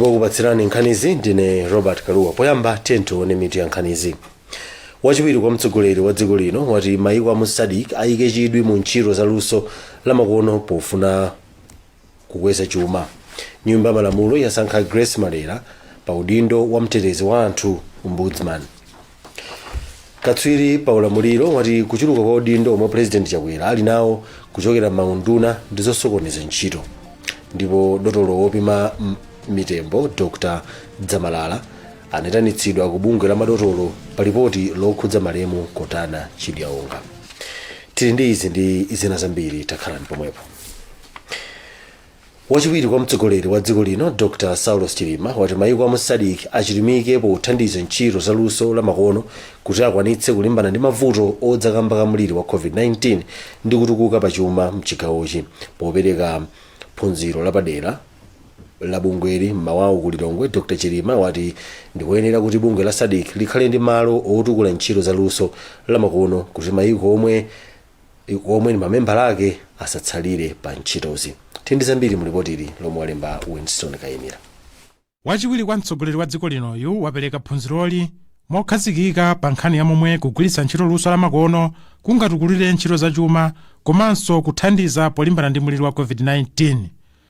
ndipo kupatsirani nkhanizi ndine Robert Kaluwa. Poyamba tento ne mitu ya nkhanizi. Wachiwiri kwa mtsogoleri wa dziko lino wati mayiko a Zodiak ayike chidwi mu ntchito za luso la makono pofuna kukweza chuma. Nyumba ya malamulo yasankha Grace Malera pa udindo wa mtetezi wa anthu ombudsman. Katswiri pa ulamuliro wati kuchuluka kwa udindo omwe President Chakwera ali nawo kuchokera maunduna ndi zosokoneza ntchito. Ndipo dotolo wopima mitembo Dr. Dzamalala anayitanitsidwa ku bungwe la madotolo pa ripoti lokhudza malemu Kotana Chidyaonga. Tili ndi izi ndi zina zambiri, takhalani pomwepo. Wachiwiri kwa mtsogoleri wa dziko lino Dr. Saulos Chilima wati mayiko a Zodiak achilimike pothandiza ntchito za luso la makono kuti akwanitse kulimbana ndi mavuto odzakamba ka mliri wa COVID-19 ndi kutukuka pa chuma mchigawochi popereka phunziro lapadera la bungweli m'mawawu ku Lilongwe. Dr. Chilima wati ndikuyenera kuti bungwe la Zodiak likhale ndi malo otukula ntchito za luso la makono kuti mayiko omwe ni mamembala ake asatsalire pa ntchitozi. Tindi zambiri mu ripotili lomwe walemba Winston Kayimira. Wachiwiri kwa mtsogoleri wa dziko linoyu wapereka phunziroli mokhazikika pa nkhani ya momwe kugwiritsa ntchito luso la makono kungatukulire ntchito za chuma komanso kuthandiza polimbana ndi mliri wa COVID-19.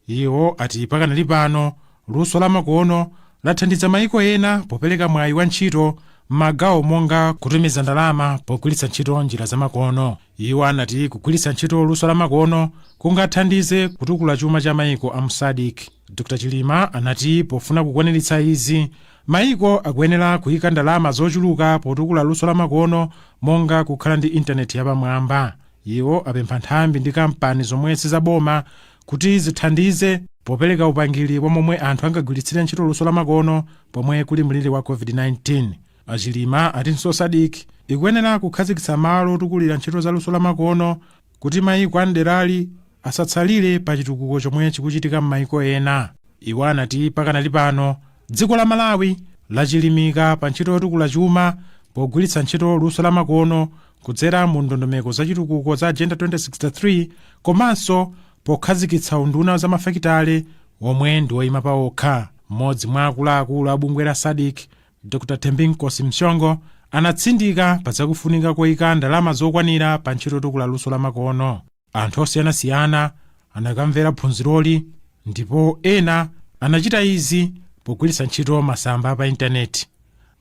Iwo ati pakanali pano luso la makono lathandiza mayiko ena popereka mwayi wa ntchito m'magawo monga kutumiza ndalama pogwiritsa ntchito njira za makono. Iwo anati kugwiritsa ntchito luso la makono kungathandize kutukula chuma cha mayiko a Zodiak. Dr. Chilima anati pofuna kukwaniritsa izi mayiko akuyenera kuyika ndalama zochuluka potukula luso la makono monga kukhala ndi intaneti yapamwamba. Iwo apempha nthambi ndi kampani zomwe sizaboma kuti zithandize popereka upangiri wa momwe anthu angagwiritsire ntchito luso la makono pomwe kuli mliri wa COVID-19. Achilima atinso Zodiak ikuyenera kukhazikitsa malo otukulira ntchito za luso la makono kuti mayiko anderali asatsalire pa chitukuko chomwe chikuchitika m'mayiko ena. Iwo anati pakanali pano dziko la Malawi lachilimika pa ntchito yotukula chuma pogwiritsa ntchito luso la makono kudzera mu ndondomeko za chitukuko za Agenda 2063 komanso pokhazikitsa unduna za mafakitale omwe ndi oyima pa okha. Mmodzi mwa akuluakulu a bungwe la Zodiak Dr. Thembinkosi Mshongo anatsindika pa zakufunika koyika ndalama zokwanira pa ntchito yotukula luso la makono. Anthu osiyanasiyana anakamvera phunziroli ndipo ena anachita izi pogwiritsa ntchito masamba pa intaneti.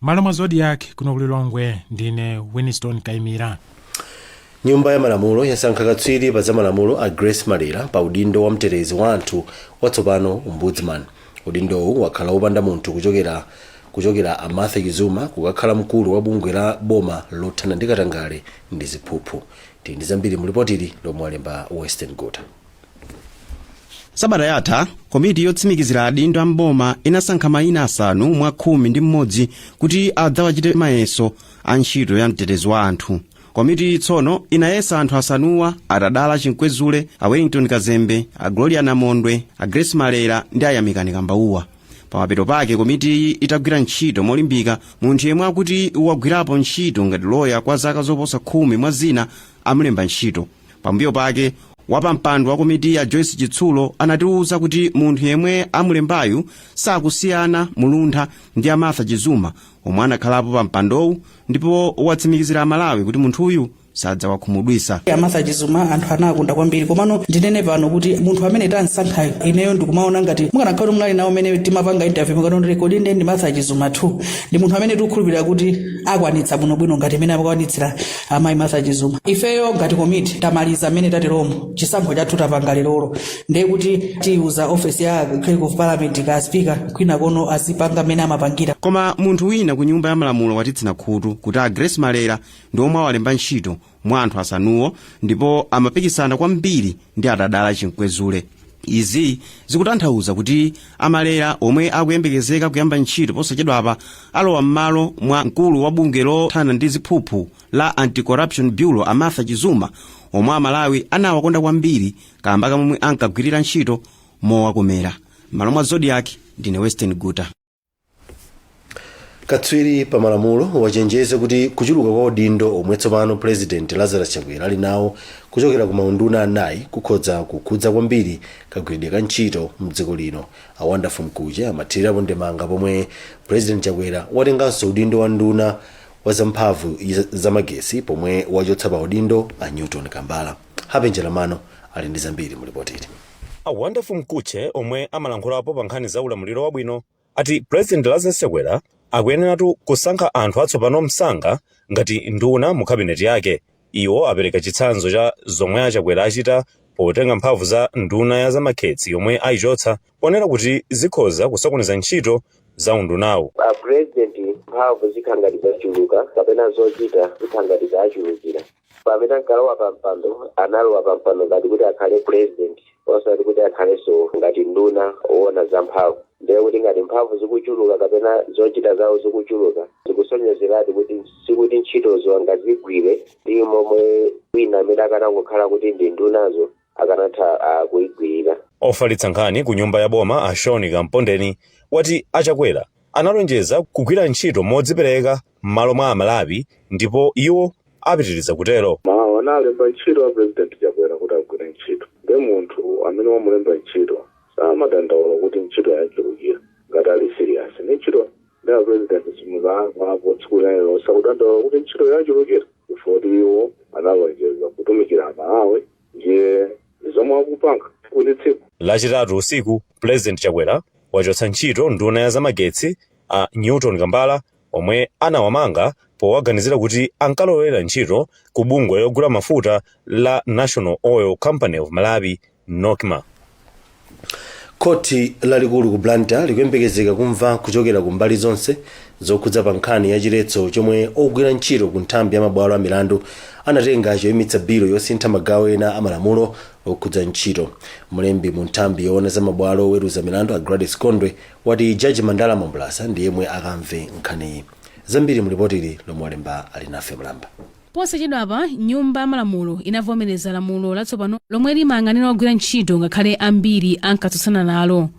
Malo mwa Zodiak kuno ku Lilongwe ndine Winston Kayimira. Nyumba ya malamulo yasankha katswiri pa zamalamulo a Grace Malera pa udindo wa mtetezi wa anthu watsopano ombudsman. Udindowu wakhala wopanda munthu kuchokera a Martha Kizuma kukakhala mkulu wa bungwe la boma lothana ndi katangale ndi ziphuphu. Tindi zambiri mu ripotili lomwe walemba Western Gota. Sabata yatha komiti yotsimikizira adindo amboma inasankha mayina asanu mwa 11 kuti adzawachite mayeso a ntchito ya mtetezi wa anthu. Komiti tsono inayesa anthu asanuwa atadala Chinkwezule, a Wellington Kazembe, a Gloria Namondwe, a Grace Malera ndi a Yamikani Kambauwa. Pamapeto pake komiti itagwira ntchito molimbika munthu yemwe akuti wagwirapo ntchito ngati loya kwa zaka zoposa 10 mwa zina amulemba ntchito. Pambuyo pake wapampando wa komiti ya Joyce Chitsulo anatiwuza kuti munthu yemwe amulembayu sakusiyana Muluntha ndi a Martha Kizuma omwe anakhalapo pa mpandowu ndipo watsimikizira Malawi kuti munthuyu sadzawakhumudwisa. Martha Kizuma anthu anakunda kwambiri komano ndinene pano kuti munthu amene tansankha ineyo ndikumaona ngati mukanakhala mnali nawo amene timapanga interview mukano rekodi ndi Martha Kizuma 2 ndi munthu amene tikukhulupirira kuti akwanitsa bwinobwino ngati amene akwanitsira amayi Martha Kizuma. Ifeyo ngati komiti tamaliza amene tateromo chisankho chathu tapanga lerolo ndiye kuti tiuza office ya Clerk of Parliament ka speaker kwina kono azipanga amene amapangira. Koma munthu wina ku nyumba ya malamulo watitsina khutu kuti a Grace Malera ndi omwe awalemba ntchito mwa anthu asanuwo ndipo amapikisana kwambiri ndi atadala Chinkwezule. Izi zikutanthauza kuti Amalera omwe akuyembekezeka kuyamba ntchito posachedwapa alowa m'malo mwa mkulu wa bungwe lothana ndi ziphuphu la Anti-Corruption Bureau a Martha Kizuma omwe Amalawi anawakonda kwambiri kamba kamomwe ankagwirira ntchito mowakomera. Malo mwa Zodiak ndine Western Gota. katswiri pa malamulo wachenjeza kuti kuchuluka kwa udindo omwe tsopano president Lazarus Chakwera ali nawo kuchokera ku maunduna anayi kukhoza kukhudza kwambiri kagwiridwe ka ntchito mdziko lino. A Wonderful Mkuje amathirirapo ndemanga pomwe president Chakwera watenganso udindo wa nduna wa zamphamvu zamagesi pomwe wachotsa pa udindo a Newton Kambala. Hapenjelamano ali ndi zambiri mu ripoti ili. A Wonderful Mkuje omwe amalankhulapo pa nkhani za ulamuliro wabwino ati president Lazarus Chakwera akuyeneratu kusankha anthu atsopano msanga ngati nduna mu kabineti yake. Iwo apereka chitsanzo cha zomwe Chakwera achita potenga mphamvu za nduna ya zamakhetsi yomwe ayichotsa ponena kuti zikhoza kusokoneza ntchito za undunawo. President mphamvu zikhangati zachuluka kapena zochita zikhangati zachulukira. Pamene ankalowa pampando analowa pampando ngati kuti akhale president osati kuti akhalenso ngati nduna owona zamphamvu. Ndiye kuti ngati mphamvu zikuchuluka kapena zochita zawo zikuchuluka zikusonyezeradi kuti sikuti ntchitozo angazigwire ndi momwe wina amene akanangokhala kuti ndi ndunazo akanatha kuyigwirira. Ofalitsa nkhani ku nyumba ya boma a Shoni Kampondeni wati Chakwera analonjeza kugwira ntchito modzipereka m'malo mwa Amalawi ndipo iwo apitiriza kutero. Analemba ntchito wa president Chakwera kuti agwire ntchito. Ndi munthu amene wamulemba ntchito samadandaula kuti ntchito yachulukira ngati ali serious. Ndi ntchito ndi a president simuzakwapo tsiku lero sakudandaula kuti ntchito yachulukira chifukwa iwo analonjeza kutumikira Amalawi ndiye zomwe akupanga kuti tsiku lachitatu usiku president Chakwera wachotsa ntchito nduna ya zamagetsi a Newton Kambala omwe anawamanga powaganizira kuti ankalowera ntchito ku bungwe logula mafuta la National Oil Company of Malawi NOCMA. Koti lalikulu ku Blantyre likuyembekezeka kumva kuchokera ku mbali zonse zokhudza pa nkhani ya chiletso chomwe ogwira ntchito ku nthambi ya mabwalo a milandu anatenga choyimitsa biro yosintha magawo ena amalamulo okhudza ntchito. Mlembi mu nthambi yoona za mabwalo oweruza milandu a Gladys Kondwe wati Jaji Mandala Mambulasa ndi yemwe akamve nkhaniyi. Zambiri mu ripoti ili lomwe walemba ali nafe Mlamba. Posachedwapa nyumba malamulo inavomereza lamulo latsopano lomwe limayang'anira ogwira ntchito ngakhale ambiri ankatsutsana nalo.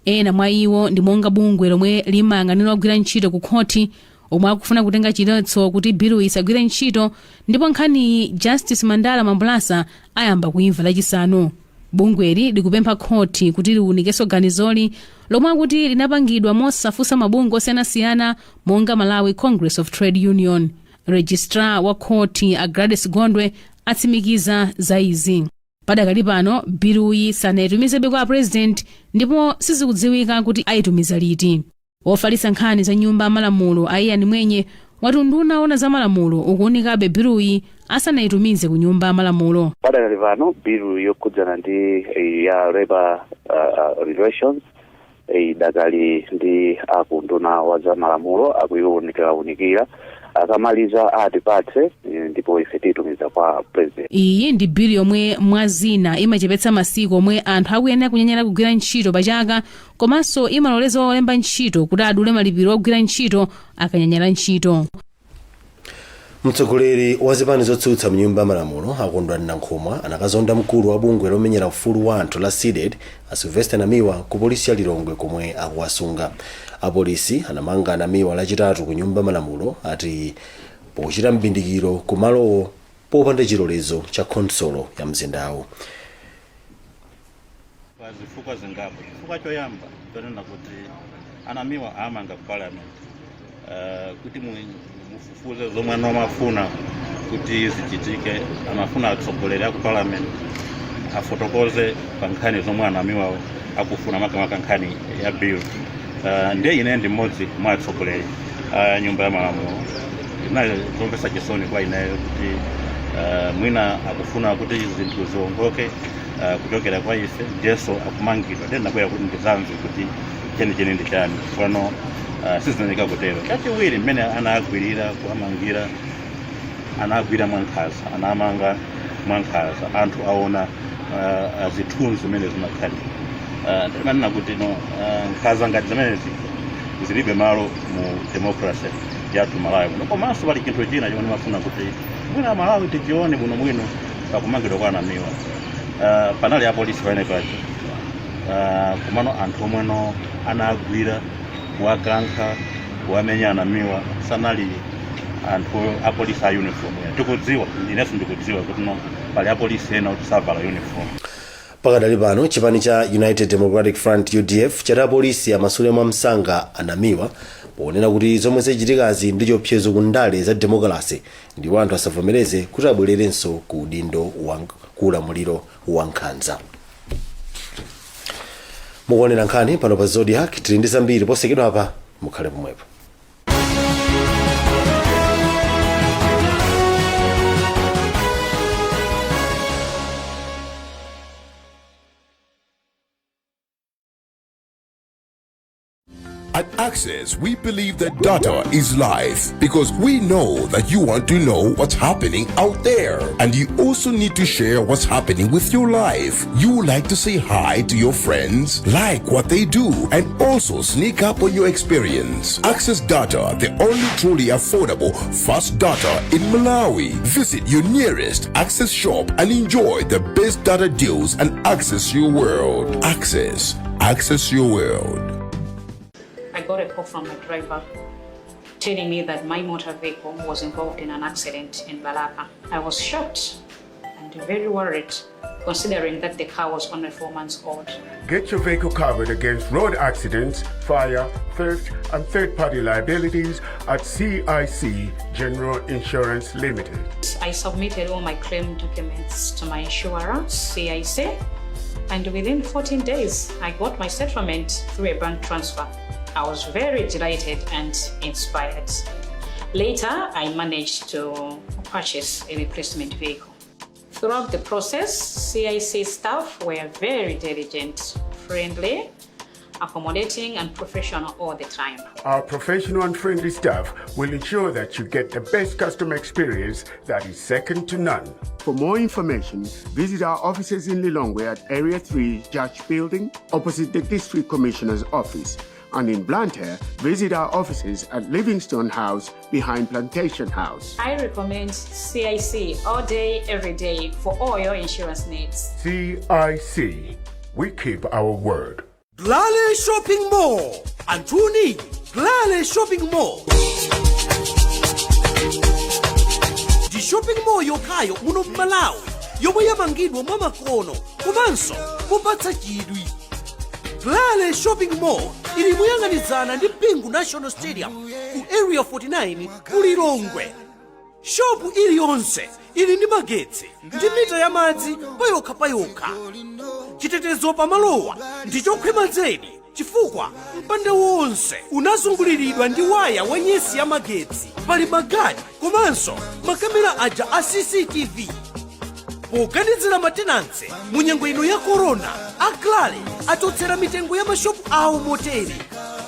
Ena mwa iwo ndi monga bungwe lomwe limayang'anira ogwira ntchito ku khoti omwe akufuna kutenga chiletso kuti biro isagwire ntchito ndipo nkhaniyi Justice Mandala Mambulasa ayamba kuimva lachisanu. Bungweli likupempha khoti kuti liwunikenso ganizoli lomwe akuti linapangidwa mosafunsa mabungwe osiyanasiyana monga Malawi Congress of Trade Union. Registrar wa khoti a Gladys Kondwe atsimikiza za izi. Padakali pano biruyi sanayitumizebe kwa president ndipo sizikudziwika kuti ayitumiza liti. Ofalitsa nkhani za nyumba malamulo Aiyani Mwenye wati nduna ona za malamulo ukuonekabe biruyi asanayitumize ku nyumba malamulo. Padakali pano biru yokhudzana ndi ya labor relations dakali ndi akunduna wa za malamulo akuiwunikira akamaliza atipatse ndipo ife titumiza kwa president. Iyi ndi bill yomwe mwazina imachepetsa masiku omwe anthu akuyenera kunyanyala kugwira ntchito pa chaka komanso imaloleza olemba ntchito kuti adule malipiro ogwira ntchito akanyanyala ntchito. Mtsogoleri wa zipani zotsutsa mnyumba malamulo akondwa Nkhumwa anakazonda mkulu wa bungwe lomenyera ufulu wa anthu la SIDED a Sylvester Namiwa ku polisi ya Lilongwe komwe akuwasunga. Apolisi anamanga Namiwa lachitatu ku nyumba malamulo ati pochita mbindikiro kumalowo popanda chilolezo cha konsolo ya mzindawo. Zifukwa zingapo. Chifukwa choyamba tonena kuti Namiwa amanga ku parliament kuti mufufuze zomwe amafuna kuti zichitike. Amafuna atsogoleri ku parliament afotokoze pa nkhani zomwe Namiwa akufuna makamaka nkhani ya bill. Ndiye ine ndi mmodzi mwa atsogoleri nyumba ya malamulo. Inazomvetsa chisoni kwa ineyo kuti mwina akufuna kuti zinthu ziwongoke kuchokera kwa ife ndiyeso akumangidwa. Ndiye ndabwera kuti ndizamve kuti chenicheni ndi chani fano sizinaleka kutero. Chachiwiri mmene anagwirira kuamangira anagwira mwankhanza anamanga mwankhanza anthu aona zithunzi zimene zimakhalira. Ndimanena kuti nkhanza ngati zimenezi zilibe malo mu democracy yathu Malawi muno. Komanso pali chinthu china chomwe ndimafuna kuti mwina Malawi tichione bwino mwino pakumangidwa kwa Namiwa. Panali apolisi pamene paja komano anthu omweno anagwira wakankha wamenya anamiwa sanali anthu apolisi a uniform tikudziwa ineso ndikudziwa kuti no pali apolisi ena kuti savala uniform. Pakadali pano chipani cha United Democratic Front UDF chati apolisi amasule mwa msanga anamiwa ponena kuti zomwe zichitikazi ndi chiopsezo ku ndale za demokrasi ndipo anthu asavomereze kuti abwererenso ku udindo wa ulamuliro wa nkhanza. Mukuonera nkhani pano pa Zodiak, tili ndi zambiri posekedwa apa, mukhale pomwepo. At Access, we believe that data is life because we know that you want to know what's happening out there. And you also need to share what's happening with your life. You like to say hi to your friends, like what they do, and also sneak up on your experience. Access Data, the only truly affordable, fast data in Malawi. Visit your nearest Access shop and enjoy the best data deals and access your world. Access your world. I got a call from my driver telling me that my motor vehicle was involved in an accident in Balaka. I was shocked and very worried, considering that the car was only 4 months old. Get your vehicle covered against road accidents, fire, theft, and third-party liabilities at CIC General Insurance Limited. I submitted all my claim documents to my insurer, CIC, and within 14 days, I got my settlement through a bank transfer. I was very delighted and inspired. Later, I managed to purchase a replacement vehicle. Throughout the process, CIC staff were very diligent, friendly, accommodating, and professional all the time. Our professional and friendly staff will ensure that you get the best customer experience that is second to none. For more information, visit our offices in Lilongwe at Area 3 Judge Building, opposite the District Commissioner's office. And in Blantyre, visit our offices at Livingstone House behind Plantation House. I recommend CIC all day, every day for all your insurance needs. CIC, we keep our word. Glale Shopping Mall. Antuni, Glale Shopping Mall. The shopping mall yokhayo muno Malawi yomwe yamangidwa mwa makono komanso kupatsa chidwi. Glale Shopping Mall ili moyang'anizana ndi Bingu National Stadium ku Area 49 ku Lilongwe. Shopu iliyonse ili ndi magetsi ndi mita ya madzi payokha. Chitetezo pamalowa ndi chokhwima zedi chifukwa mpanda wonse unazunguliridwa ndi waya wa nyesi ya magetsi. Pali magadi komanso makamera aja a CCTV. Poganizira matenanse mu nyengo ino ya corona, Glale achotsera mitengo ya mashopu awo motere.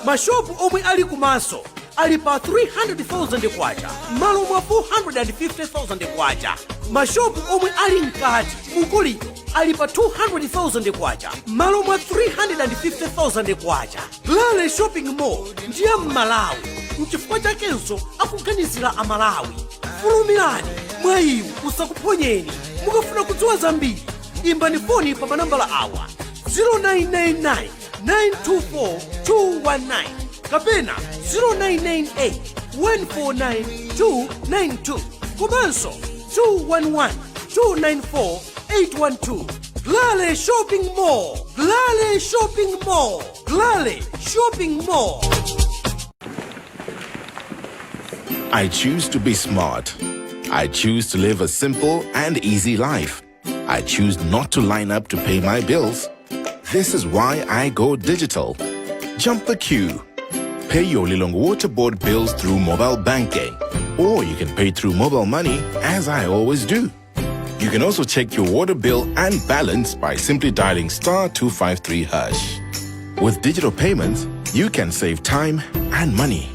Mashopu omwe ali kumaso ali pa 300,000 kwacha malo mwa 450,000 kwacha. Mashopu omwe ali mkati ukolido ali pa 200,000 kwacha malo mwa 350,000 kwacha. Glale Shopping Mall ndiye Malawi, mchifukwa chakenso akuganizira Amalawi. Fulumirani mwayiwu usakuphonyeni. Mukafuna kudziwa zambiri, imbani foni pa manambala awa 0999 924 219 kapena 0998 149 292 komanso 211 294 812. Glale Shopping Mall. Glale Shopping Mall. Glale Shopping Mall. I choose to be smart. I choose to live a simple and easy life. I choose not to line up to pay my bills. This is why I go digital. Jump the queue. Pay your Lilongwe Water Board bills through mobile banking. Or you can pay through mobile money, as I always do. You can also check your water bill and balance by simply dialing *253#. With digital payments, you can save time and money.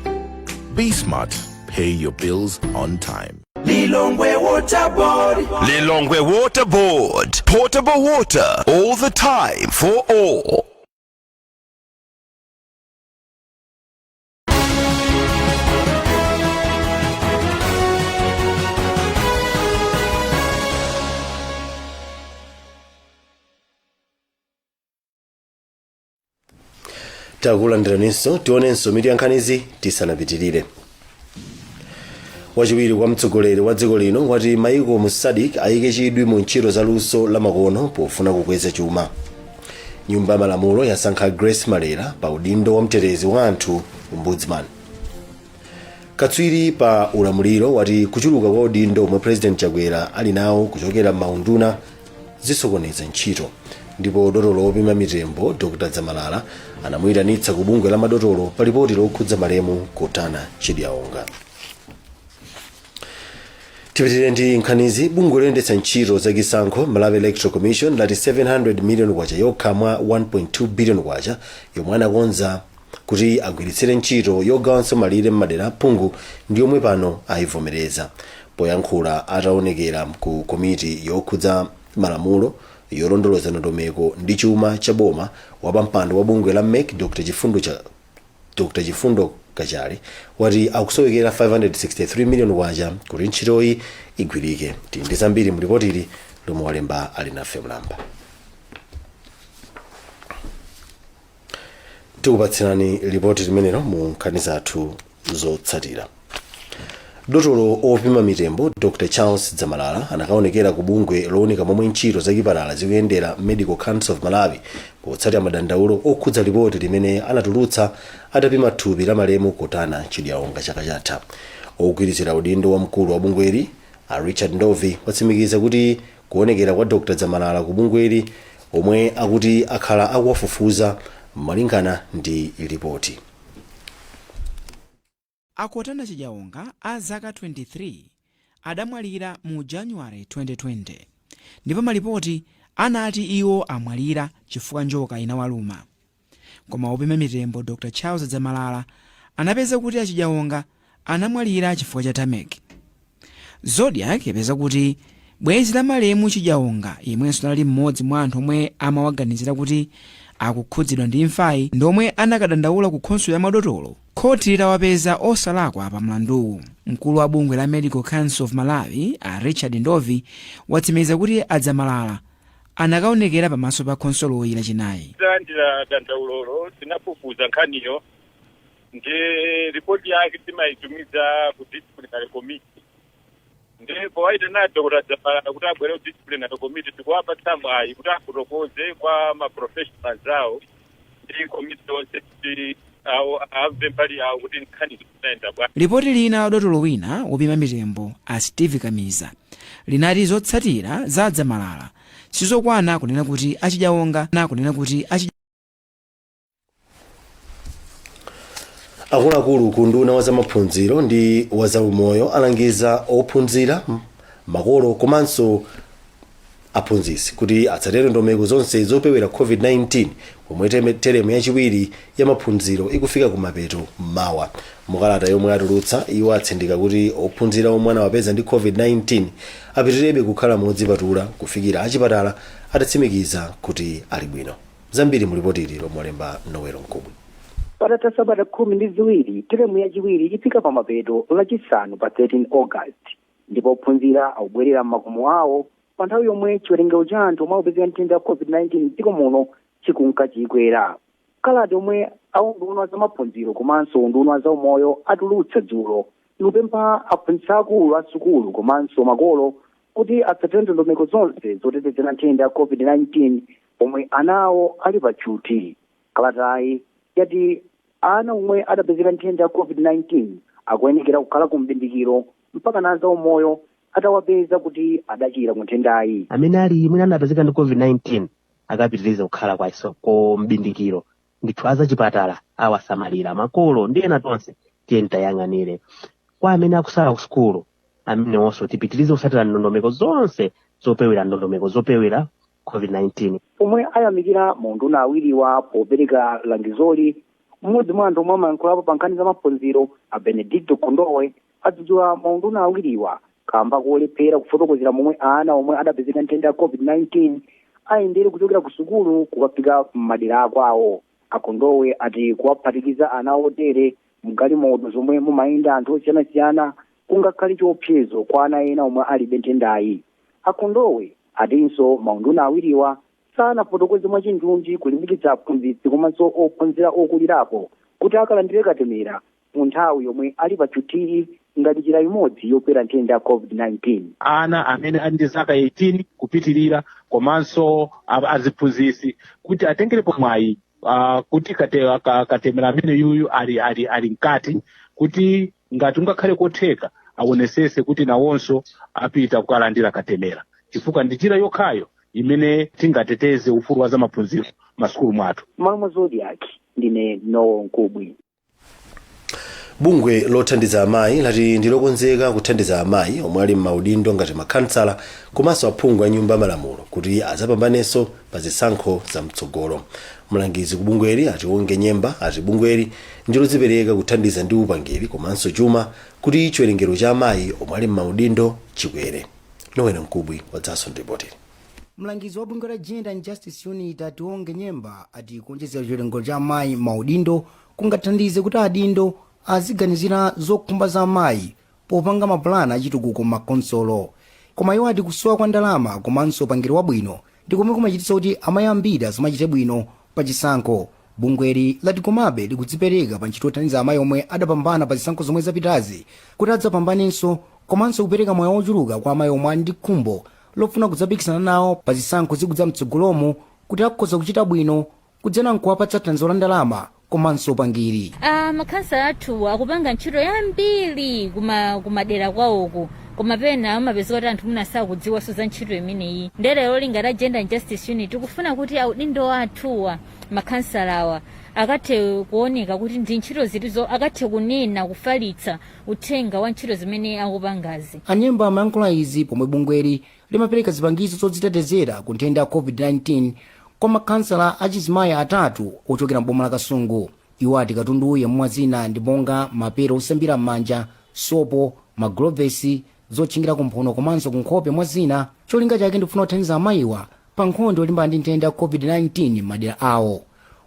Be smart. Pay your bills on time. Lilongwe Water Board. Lilongwe Water Board. Portable water all the time for all. takulandiraninso tionenso mitu ya nkhanizi tisanapitirire. Wachiwiri kwa mtsogoleri wa dziko lino wati maiko mu Zodiak ayike chidwi mu ntchito za luso la makono pofuna kukweza chuma. Nyumba ya malamulo yasankha Grace Malera pa udindo wa mtetezi wa anthu ombudsman. Katswiri pa ulamuliro wati kuchuluka kwa udindo omwe President Chakwera ali nawo kuchokera m'maunduna zisokoneza ntchito, ndipo dotolo opima mitembo Dr. Zamalala anamuyitanitsa ku bungwe la madotolo pa ripoti lokhudza malemu kotana Chidyaonga. Tipitirire ndi nkhanizi. Bungwe loyendetsa ntchito za chisankho Malawi Electoral Commission lati 700 million kwacha yokha mwa 1.2 billion kwacha yomwe anakonza kuti agwiritsire ntchito yogawanso malire m'madera aphungu ndi yomwe pano ayivomereza. Poyankhula ataonekera ku komiti yokhudza malamulo yolondoloza ndondomeko ndi chuma cha boma wapampando wa bungwe la MEC Dr. Chifundo Kachali wati akusowekera 563 million kwacha kuti ntchitoyi igwirike. Ndi zambiri mu ripotili lomwe walemba ali nafe mlamba. Tikupatsirani ripoti limenelo mu nkhani zathu zotsatira. Dotolo opima mitembo Dr. Charles Zamalala anakaonekera ku bungwe looneka momwe ntchito zakipatala zikuyendera Medical Council of Malawi potsatira madandaulo okhudza ripoti limene anatulutsa atapima thupi la malemu kotana Chidyaonga chaka chatha. Ogwirizira udindo wa mkulu wa bungweli Richard Ndovi watsimikiza kuti kuonekera kwa Dr. Zamalala ku bungweli omwe akuti akhala akuwafufuza malingana ndi ripoti. Akotana Chidyaonga a zaka 23 adamwalira mu January 2020 ndipo malipoti anati iwo amwalira chifukwa njoka inawaluma. Koma opima mitembo Dr. Charles Zamalala anapeza kuti Chidyaonga anamwalira chifukwa cha tameki. Zodiak yapeza kuti bwenzi la malemu Chidyaonga yemwenso anali mmodzi mwa anthu omwe amawaganizira kuti akukhudzidwa ndi imfayi ndomwe anakadandaula ku khonso ya madotolo. Khoti litawapeza osalakwa pa mlanduwu. Mkulu wa bungwe la Medical Council of Malawi Richard Ndovi watsimikiza kuti Zamalala anakaonekera pamaso pa khonsoloyi lachinayi. Ndira dandaulolo tinafufuza nkhaniyo ndi ripoti yake timayitumiza ku disciplinary committee. Ndipo waitana Dr. Zamalala kuti abwere ku disciplinary committee tikuwapa tsamwayi kuti afotokoze kwa ma professionals awo ndi committee yonse kuti amve mbali yawo kuti nkhani zikuenda bwa. Ripoti lina dotolo wina wopima mitembo a Steve Kamiza linati zotsatira za Zamalala sizokwana kunena kuti Chidyaonga akuluakulu ku nduna wa zamaphunziro ndi wa zaumoyo alangiza ophunzira makolo komanso aphunzitsi kuti atsatire ndondomeko zonse zopewera COVID-19 pomwe teremu yachiwiri ya maphunziro ikufika kumapeto mmawa. Mukalata yomwe atulutsa iwo atsindika kuti ophunzira omwe anawapeza ndi COVID-19 apitirebe kukhala modzipatula kufikira achipatala atatsimikiza kuti ali bwino. Zambiri mu ripotili lomwe walemba Nowelo Nkubwi. Patatha sabata 12 teremu yachiwiri ikufika pamapeto lachisanu pa 13 August ndipo ophunzira akubwerera m'makomo awo pa nthawi yomwe chiwerengero cha anthu omwe akupezeka nthenda ya COVID-19 m'dziko muno chikunka chikwera. Kalata omwe aunduna wa zamaphunziro komanso unduna wa zaumoyo atulutsa dzulo ikupempha aphunzitsi akulu a sukulu komanso makolo kuti atsatire ndondomeko zonse zotetezera nthenda ya COVID-19 omwe anawo ali pa chuti. Kalatayi yati ana omwe adapezeka nthenda ya COVID-19 akuyenekera kukhala ku mbindikiro mpaka na zaumoyo atawapeza kuti adachira ku nthendayi. Amene ali mwina anapezeka ndi COVID-19 akapitiriza kukhala kwa mbindikiro ndithu azachipatala awasamalira makolo ndi ena tonse tiye tayang'anire. Kwa amene akusala ku sukulu amenewonso tipitirize kutsatira ndondomeko zonse zopewera COVID-19. Omwe ayamikira maunduna awiriwa popereka langizoli, mmodzi mwa anthu omwe amayankhulapo pa nkhani za maphunziro a Benedicto Kondowe adzudzula maunduna awiriwa kamba kulephera kufotokozera momwe ana omwe adapezeka nthenda ya COVID-19 ayendere kuchokera ku sukulu kukafika m'madera akwawo. Akondowe ati kuwaphatikiza ana otere mgalimoto zomwe mumayenda anthu osiyanasiyana kungakhale chiopsezo kwa ana ena omwe alibe nthendayi. Akondowe atinso maunduna awiriwa sanafotokoze mwachindunji kulimbikitsa aphunzitsi komanso ophunzira okulirapo kuti akalandire katemera mu nthawi yomwe ali pa duty ngati njira imodzi yopera nthenda ya COVID-19. Ana amene ali ndi zaka 18 kupitirira komanso aziphunzitsi kuti atengerepo mwayi kuti katemera amene yuyu ali mkati kuti ngati ungakhale kotheka aonesese kuti nawonso apita kukalandira katemera, chifukwa ndi njira yokhayo imene tingateteze ufulu wa zamaphunziro masukulu mwathu. Mwa Zodiak ndine Nkubwi. Bungwe lothandiza amayi lati ndilokonzeka kuthandiza amayi omwe ali m'maudindo ngati makhansala komanso aphungu a nyumba malamulo kuti azapambanenso pa zisankho za mtsogolo. Mlangizi ku bungweli ati onge nyemba ati bungweli ndilodzipereka kuthandiza ndi upangiri komanso chuma kuti chiwerengero cha amayi omwe ali m'maudindo chikwere. Nowena Nkubwi wadzaso ndipoteri. Mlangizi wa bungwe la Gender and Justice Unit ati onge nyemba ati kuonjezera chiwerengero cha amayi m'maudindo kungathandize kuti adindo aziganizira zokhumba za amayi popanga mapulani achitukuko makonsolo. Koma iwo ati kusowa kwa ndalama komanso upangiri wabwino ndi komwe kumachititsa kuti amayi ambiri asamachite bwino pa chisankho. Bungweli lati komabe likudzipereka pa ntchito yothandiza amayi omwe adapambana pa zisankho zomwe zapitazi kuti adzapambanenso komanso kupereka moyo wochuluka kwa amayi omwe ali ndi khumbo lofuna kudzapikisana nawo pa zisankho zikudza mtsogolomo kuti akhoza kuchita bwino kudzera nkuwapatsa thandizo la ndalama komanso upangiri. Makhansala athu akupanga ntchito yambiri kumadera kwawoko koma pena amapeza kuti anthu mwina sakudziwanso za ntchito imeneyi. Lero lingati la Gender and Justice Unit tikufuna kuti audindo athuwa makhansalawa akathe kuoneka kuti ndi ntchito zitizo akathe kunena kufalitsa uthenga wa ntchito zimene akupangazi. Anyemba amayankhula izi pomwe bungweli limapereka zipangizo zodzitetezera ku nthenda ya COVID-19 kwa makhansala achizimayi atatu ochokera mboma la Kasungu. Iwo ati katundu yamwe zina ndi monga mapera osambira m'manja, sopo, maglovesi, zotchingira kumphuno komanso kunkhope mwa zina. Cholinga chake ndikufuna kuthandiza amayiwa pa nkhondo yolimbana ndi nthenda ya COVID-19 m'madera awo.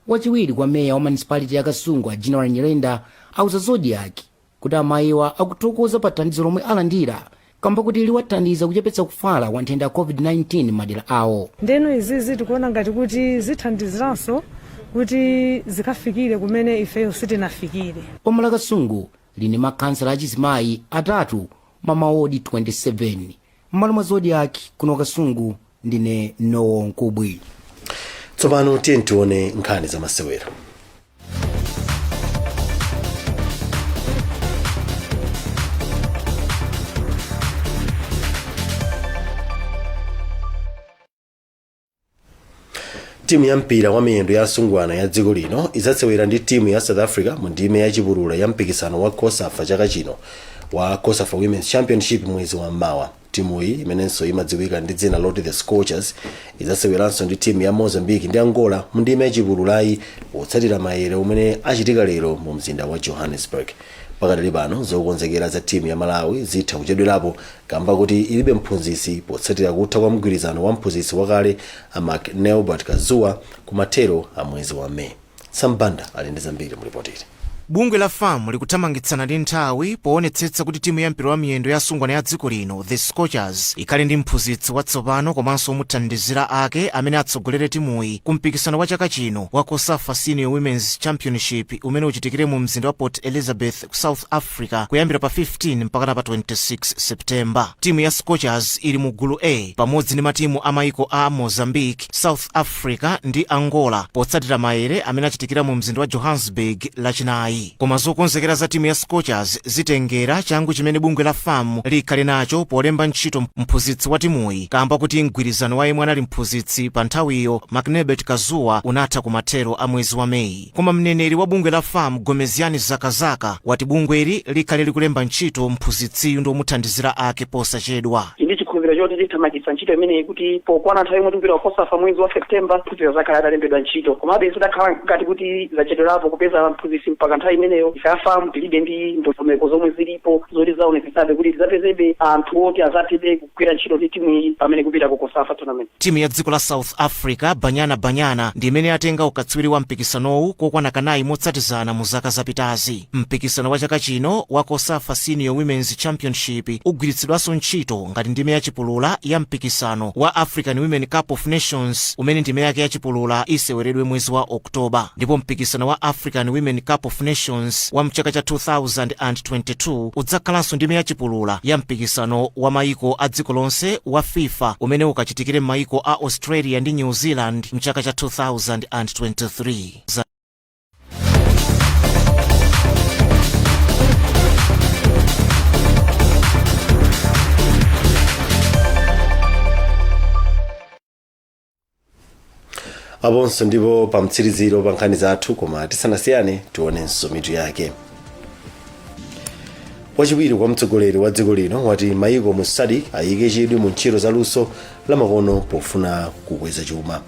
Wachiwiri kwa meya wa municipality ya Kasungu General Nyirenda auza Zodiak kuti amayiwa akuthokoza pa thandizo lomwe alandira kamba kuti liwathandiza kuchepetsa kufala kwa nthenda ya COVID-19 madera awo. Ndeno izizi tikuona ngati kuti zithandiziranso kuti zikafikire kumene ifeyo sitinafikire. Boma la Kasungu lini makhansala achizimayi atatu mamawodi 27. M'malo mwa Zodiak kuno Kasungu ndine Nkubwi. Tsopano tiye tione nkhani za masewera. Timu ya mpira wa miyendo ya asungwana ya dziko lino izatsewera ndi timu ya South Africa mu ndime ya chipulula ya mpikisano wa COSAFA chaka chino wa COSAFA Women's Championship mwezi wa Mawa. Timu iyi imenenso imadziwika ndi dzina loti the Scorchers izaseweranso ndi timu ya Mozambique ndi Angola mu ndime ya chipululayi potsatira maere umene achitika lero mu mzinda wa Johannesburg. Pakadali pano zokonzekera za timu ya Malawi zitha kuchedwerapo kamba kuti ilibe mphunzitsi potsatira kutha kwa mgwirizano wa mphunzitsi wakale Mark Nelbert Kazuwa kumathero a mwezi wa Mei. Sambanda ali ndi zambiri mu ripoti. Bungwe la FAM likuthamangitsana ndi nthawi poonetsetsa kuti timu ya mpira wa miyendo ya asungwana ya dziko lino the Scorchers ikhale ndi mphunzitsi watsopano komanso omuthandizira ake amene atsogolere timuyi ku mpikisano wa chaka chino wa COSAFA Senior Women's Championship umene uchitikire mu mzinda wa Port Elizabeth ku South Africa kuyambira pa 15 mpaka pa 26 September. Timu ya Scorchers ili mu gulu A pamodzi ndi matimu a maiko a Mozambique, South Africa ndi Angola potsatira maere amene achitikira mu mzinda wa Johannesburg lachinayi. Koma zokonzekera za timu ya Scorchers zitengera changu chimene bungwe la FAM likhale nacho polemba ntchito mphunzitsi wa timuyi kamba kuti mgwirizano wa yemwe anali mphunzitsi pa nthawiyo Mark Nelbert Kazuwa unatha kumathero a mwezi wa Mei. Koma mneneri wa bungwe la FAM Gomeziani Zakazaka wati bungweli likhale likulemba ntchito mphunzitsiyu ndi omuthandizira ake posachedwa. Chikhulupiriro choti lithamangitsa ntchito imeneyi kuti pokwana nthawi yomwe mpira wa COSAFA mwezi wa September mphunzitsi zakhala atalembedwa ntchito komabe zidakhala ngati kuti zachedwerapo kupeza mphunzitsi mpaka nthawi imeneyo ifayafamu tilibe ndi ndondomeko zomwe zilipo zoti zaonetsetsabe kuti tizapezebe anthu oti azatebe kugwira ntchito ndi timu iyi pamene kupita ku COSAFA tournament. Timu ya dziko la South Africa Banyana ndi imene yatenga ukatswiri wa mpikisanowu kokwana kanayi motsatizana mu zaka zapitazi. Mpikisano wa chaka chino wa COSAFA Senior Women's Championship ugwiritsidwanso ntchito ngati ndime ya yachipulula ya mpikisano wa African Women Cup of Nations umene ndime yake yachipulula iseweredwe mwezi wa Oktoba, ndipo mpikisano wa African Women Cup of Nations wa mchaka cha 2022 udzakhalanso ndime yachipulula ya mpikisano wa maiko a dziko lonse wa FIFA umene ukachitikire m'maiko a Australia ndi New Zealand mchaka cha 2023. Abonso ndipo pa mtsiriziro pa nkhani zathu, koma tisanasiyane tionenso mitu yake. Wachiwiri kwa mtsogoleri wa dziko lino wati maiko mu SADC ayike chidwi mu ntchito za luso la makono pofuna kukweza chuma.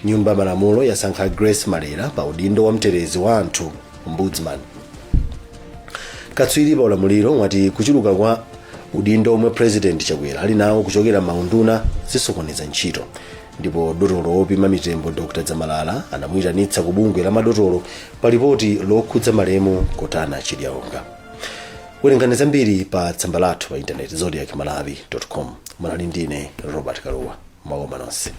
Nyumba ya malamulo yasankha Grace Malera pa udindo wa mterezi wa anthu ombudsman. Katswiri pa ulamuliro wati kuchuluka kwa udindo omwe President Chakwera ali nawo kuchokera maunduna zisokoneza ntchito. Ndipo dotolo opima mitembo Dr. Zamalala anamuyitanitsa ku bungwe la madotolo pa ripoti lokhudza malemu Kotana Chilyaonga. Werengani zambiri pa tsamba lathu pa intaneti zodiakmalawi.com. Mwanali ndine Robert Karuwa. Maoma nonse.